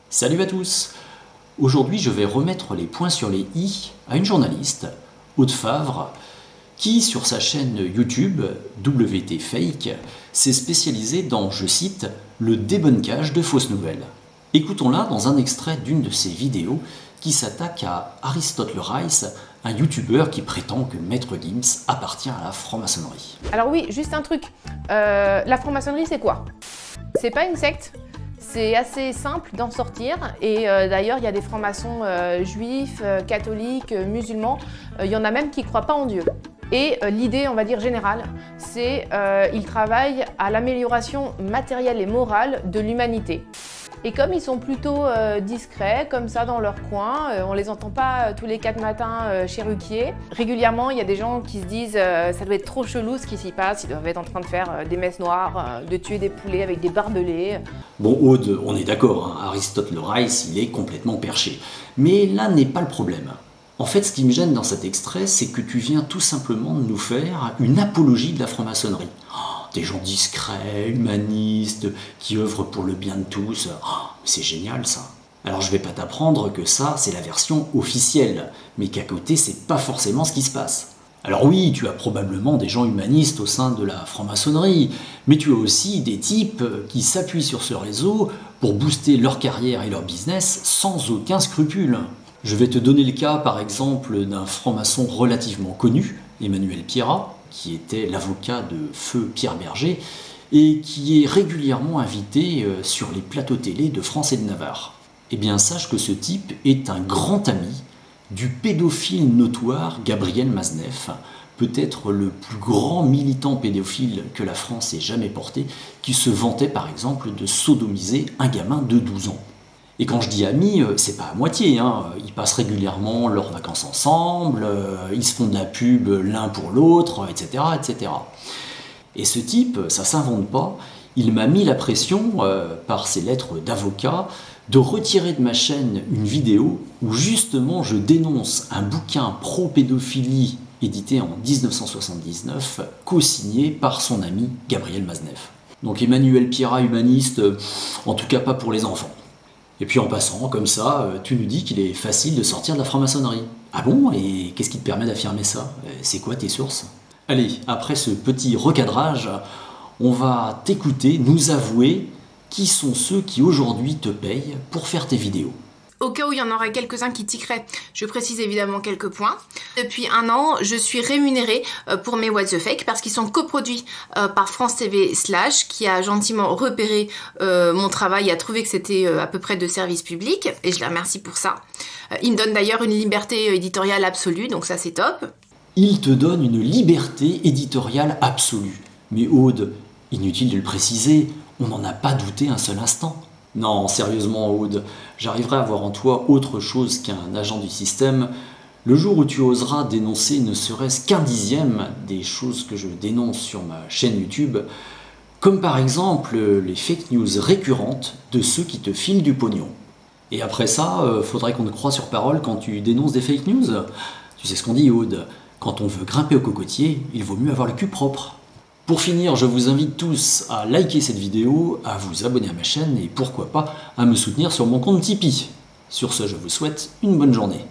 Salut à tous! Aujourd'hui, je vais remettre les points sur les i à une journaliste, Aude Favre, qui, sur sa chaîne YouTube, WT Fake, s'est spécialisée dans, je cite, le débunkage de fausses nouvelles. Écoutons-la dans un extrait d'une de ses vidéos qui s'attaque à Aristote Le Rice, un youtubeur qui prétend que Maître Gims appartient à la franc-maçonnerie. Alors oui, juste un truc, la franc-maçonnerie c'est quoi? C'est pas une secte. C'est assez simple d'en sortir et d'ailleurs il y a des francs-maçons juifs, catholiques, musulmans, il y en a même qui ne croient pas en Dieu. Et l'idée, on va dire générale, c'est qu'ils travaillent à l'amélioration matérielle et morale de l'humanité. Et comme ils sont plutôt discrets, comme ça dans leur coin, on les entend pas tous les 4 matins chez Ruquier. Régulièrement, il y a des gens qui se disent ça doit être trop chelou ce qui s'y passe, ils doivent être en train de faire des messes noires, de tuer des poulets avec des barbelés. Bon, Aude, on est d'accord, hein, Aristote Le Rice, il est complètement perché. Mais là n'est pas le problème. En fait, ce qui me gêne dans cet extrait, c'est que tu viens tout simplement de nous faire une apologie de la franc-maçonnerie. Des gens discrets, humanistes, qui œuvrent pour le bien de tous. C'est génial ça. Alors je vais pas t'apprendre que ça, c'est la version officielle, mais qu'à côté, c'est pas forcément ce qui se passe. Alors oui, tu as probablement des gens humanistes au sein de la franc-maçonnerie, mais tu as aussi des types qui s'appuient sur ce réseau pour booster leur carrière et leur business sans aucun scrupule. Je vais te donner le cas par exemple d'un franc-maçon relativement connu, Emmanuel Pierrat, qui était l'avocat de feu Pierre Berger et qui est régulièrement invité sur les plateaux télé de France et de Navarre. Eh bien sache que ce type est un grand ami du pédophile notoire Gabriel Maznef, peut-être le plus grand militant pédophile que la France ait jamais porté, qui se vantait par exemple de sodomiser un gamin de 12 ans. Et quand je dis amis, c'est pas à moitié, hein. Ils passent régulièrement leurs vacances ensemble, ils se font de la pub l'un pour l'autre, etc., etc. Et ce type, ça s'invente pas, il m'a mis la pression, par ses lettres d'avocat, de retirer de ma chaîne une vidéo où justement je dénonce un bouquin pro-pédophilie édité en 1979, co-signé par son ami Gabriel Maznef. Donc Emmanuel Pierrat humaniste, en tout cas pas pour les enfants. Et puis en passant, comme ça, tu nous dis qu'il est facile de sortir de la franc-maçonnerie. Ah bon? Et qu'est-ce qui te permet d'affirmer ça? C'est quoi tes sources? Allez, après ce petit recadrage, on va t'écouter, nous avouer qui sont ceux qui aujourd'hui te payent pour faire tes vidéos. Au cas où il y en aurait quelques-uns qui tiqueraient, je précise évidemment quelques points. Depuis 1 an, je suis rémunérée pour mes What the Fake parce qu'ils sont coproduits par France TV / qui a gentiment repéré mon travail et a trouvé que c'était à peu près de service public et je les remercie pour ça. Ils me donnent d'ailleurs une liberté éditoriale absolue, donc ça c'est top. Ils te donnent une liberté éditoriale absolue. Mais Aude, inutile de le préciser, on n'en a pas douté un seul instant. Non, sérieusement Aude, j'arriverai à voir en toi autre chose qu'un agent du système le jour où tu oseras dénoncer ne serait-ce qu'un dixième des choses que je dénonce sur ma chaîne YouTube, comme par exemple les fake news récurrentes de ceux qui te filent du pognon. Et après ça, faudrait qu'on te croie sur parole quand tu dénonces des fake news. Tu sais ce qu'on dit Aude, quand on veut grimper au cocotier, il vaut mieux avoir le cul propre. Pour finir, je vous invite tous à liker cette vidéo, à vous abonner à ma chaîne et pourquoi pas à me soutenir sur mon compte Tipeee. Sur ce, je vous souhaite une bonne journée.